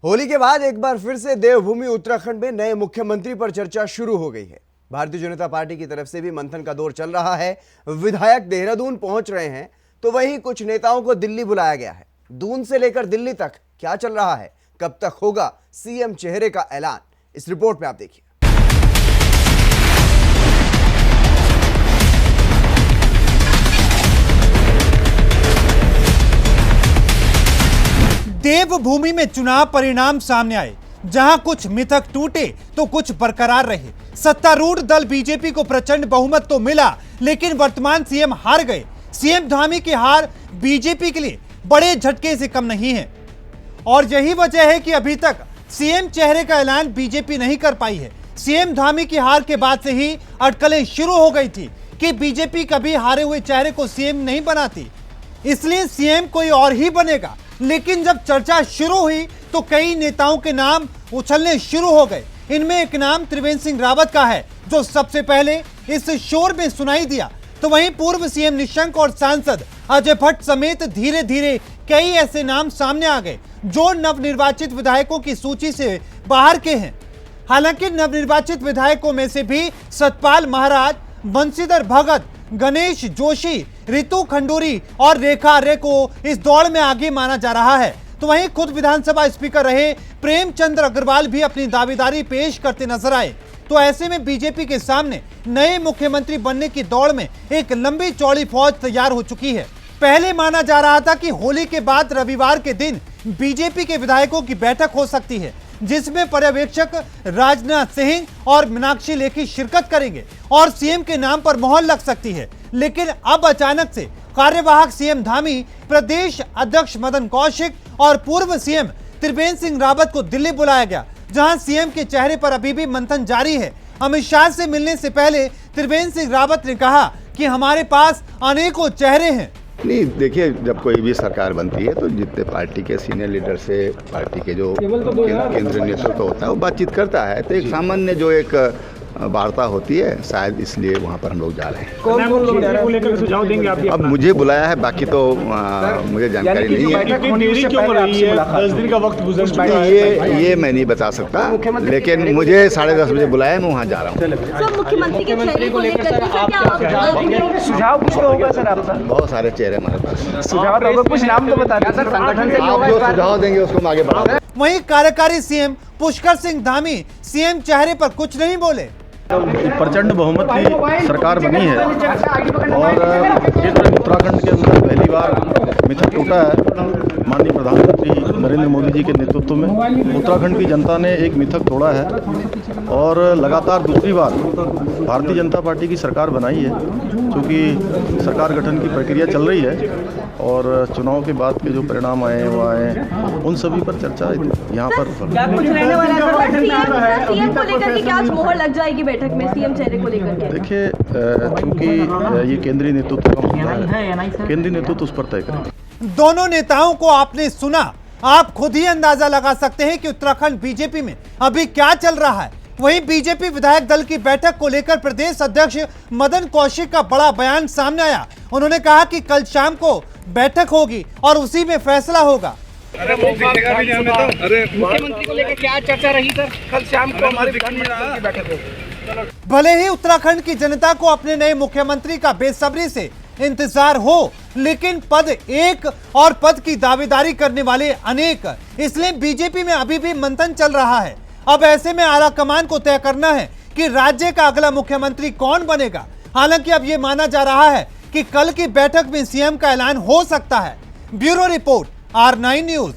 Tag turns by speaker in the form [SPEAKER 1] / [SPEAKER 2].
[SPEAKER 1] होली के बाद एक बार फिर से देवभूमि उत्तराखंड में नए मुख्यमंत्री पर चर्चा शुरू हो गई है। भारतीय जनता पार्टी की तरफ से भी मंथन का दौर चल रहा है। विधायक देहरादून पहुंच रहे हैं तो वहीं कुछ नेताओं को दिल्ली बुलाया गया है। दून से लेकर दिल्ली तक क्या चल रहा है, कब तक होगा सीएम चेहरे का ऐलान, इस रिपोर्ट में आप देखिए।
[SPEAKER 2] देवभूमि में चुनाव परिणाम सामने आए, जहां कुछ मिथक टूटे तो कुछ बरकरार रहे। सत्तारूढ़ दल बीजेपी को प्रचंड बहुमत तो मिला, लेकिन वर्तमान सीएम हार गए। सीएम धामी की हार बीजेपी के लिए बड़े झटके से कम नहीं है और यही वजह है कि अभी तक सीएम चेहरे का ऐलान बीजेपी नहीं कर पाई है। सीएम धामी की हार के बाद से ही अटकलें शुरू हो गई थी कि बीजेपी कभी हारे हुए चेहरे को सीएम नहीं बनाती, इसलिए सीएम कोई और ही बनेगा। लेकिन जब चर्चा शुरू हुई तो कई नेताओं के नाम उछलने शुरू हो गए। इनमें एक नाम त्रिवेंद्र सिंह रावत का है, जो सबसे पहले इस शोर में सुनाई दिया। तो वहीं पूर्व सीएम निशंक और सांसद अजय भट्ट समेत धीरे धीरे कई ऐसे नाम सामने आ गए जो नवनिर्वाचित विधायकों की सूची से बाहर के हैं। हालांकि नवनिर्वाचित विधायकों में से भी सतपाल महाराज, बंशीधर भगत, गणेश जोशी, रितु खंडूरी और रेखा आर्य को इस दौड़ में आगे माना जा रहा है। तो वहीं खुद विधानसभा स्पीकर रहे प्रेमचंद्र अग्रवाल भी अपनी दावेदारी पेश करते नजर आए। तो ऐसे में बीजेपी के सामने नए मुख्यमंत्री बनने की दौड़ में एक लंबी चौड़ी फौज तैयार हो चुकी है। पहले माना जा रहा था कि होली के बाद रविवार के दिन बीजेपी के विधायकों की बैठक हो सकती है, जिसमें पर्यवेक्षक राजनाथ सिंह और मीनाक्षी लेखी शिरकत करेंगे और सीएम के नाम पर मोहर लग सकती है। लेकिन अब अचानक से कार्यवाहक सीएम धामी, प्रदेश अध्यक्ष मदन कौशिक और पूर्व सीएम त्रिवेंद्र सिंह रावत को दिल्ली बुलाया गया, जहां सीएम के चेहरे पर अभी भी मंथन जारी है। अमित शाह से मिलने से पहले त्रिवेंद्र सिंह रावत ने कहा कि हमारे पास अनेकों चेहरे हैं।
[SPEAKER 3] नहीं, देखिए, जब कोई भी सरकार बनती है तो जितने पार्टी के सीनियर लीडर से पार्टी के जो केंद्रीय नेतृत्व होता है वो बातचीत करता है, तो एक सामान्य जो एक वार्ता होती है, शायद इसलिए वहाँ पर हम लोग जा रहे हैं।
[SPEAKER 4] कौन को लेकर सुझाव देंगे आप?
[SPEAKER 3] अब मुझे बुलाया है, बाकी तो मुझे जानकारी नहीं है।
[SPEAKER 4] 10 दिन का वक्त गुजर चुका है,
[SPEAKER 3] ये मैं नहीं बता सकता, लेकिन मुझे 10:30 बजे बुलाया है, मैं वहाँ जा रहा हूँ।
[SPEAKER 5] मुख्यमंत्री के चेहरे को लेकर
[SPEAKER 4] सुझाव कुछ होगा सर आपका?
[SPEAKER 3] बहुत सारे चेहरे हमारे पास।
[SPEAKER 4] सुझाव कुछ नाम तो बता दें सर, संगठन से
[SPEAKER 3] आप जो सुझाव देंगे उसको हम आगे बढ़ाएंगे।
[SPEAKER 2] वहीं कार्यकारी सीएम पुष्कर सिंह धामी सीएम चेहरे पर कुछ नहीं बोले।
[SPEAKER 6] प्रचंड बहुमत की सरकार बनी है और उत्तराखंड के अंदर पहली बार मिथक टूटा है। माननीय प्रधानमंत्री नरेंद्र मोदी जी के नेतृत्व में उत्तराखंड की जनता ने एक मिथक तोड़ा है और लगातार दूसरी बार भारतीय जनता पार्टी की सरकार बनाई है। क्योंकि सरकार गठन की प्रक्रिया चल रही है और चुनाव के बाद के जो परिणाम आए वो आए, उन सभी पर चर्चा यहाँ पर
[SPEAKER 5] मोहर लग जाएगी बैठक में सीएम चेहरे को लेकर।
[SPEAKER 6] देखिए, क्योंकि ये केंद्रीय नेतृत्व का मुद्दा है, केंद्रीय नेतृत्व उस पर तय करेगा।
[SPEAKER 2] दोनों नेताओं को आपने सुना, आप खुद ही अंदाजा लगा सकते हैं कि उत्तराखंड बीजेपी में अभी क्या चल रहा है। वहीं बीजेपी विधायक दल की बैठक को लेकर प्रदेश अध्यक्ष मदन कौशिक का बड़ा बयान सामने आया। उन्होंने कहा कि कल शाम को बैठक होगी और उसी में फैसला होगा।
[SPEAKER 4] मुख्यमंत्री को लेकर क्या चर्चा रही सर? कल शाम को हमारी बैठक होगी।
[SPEAKER 2] भले ही उत्तराखंड की जनता को अपने नए मुख्यमंत्री का बेसब्री से इंतजार हो, लेकिन पद एक और पद की दावेदारी करने वाले अनेक, इसलिए बीजेपी में अभी भी मंथन चल रहा है। अब ऐसे में आला कमान को तय करना है कि राज्य का अगला मुख्यमंत्री कौन बनेगा। हालांकि अब यह माना जा रहा है कि कल की बैठक में सीएम का ऐलान हो सकता है। Bureau report, R9 news.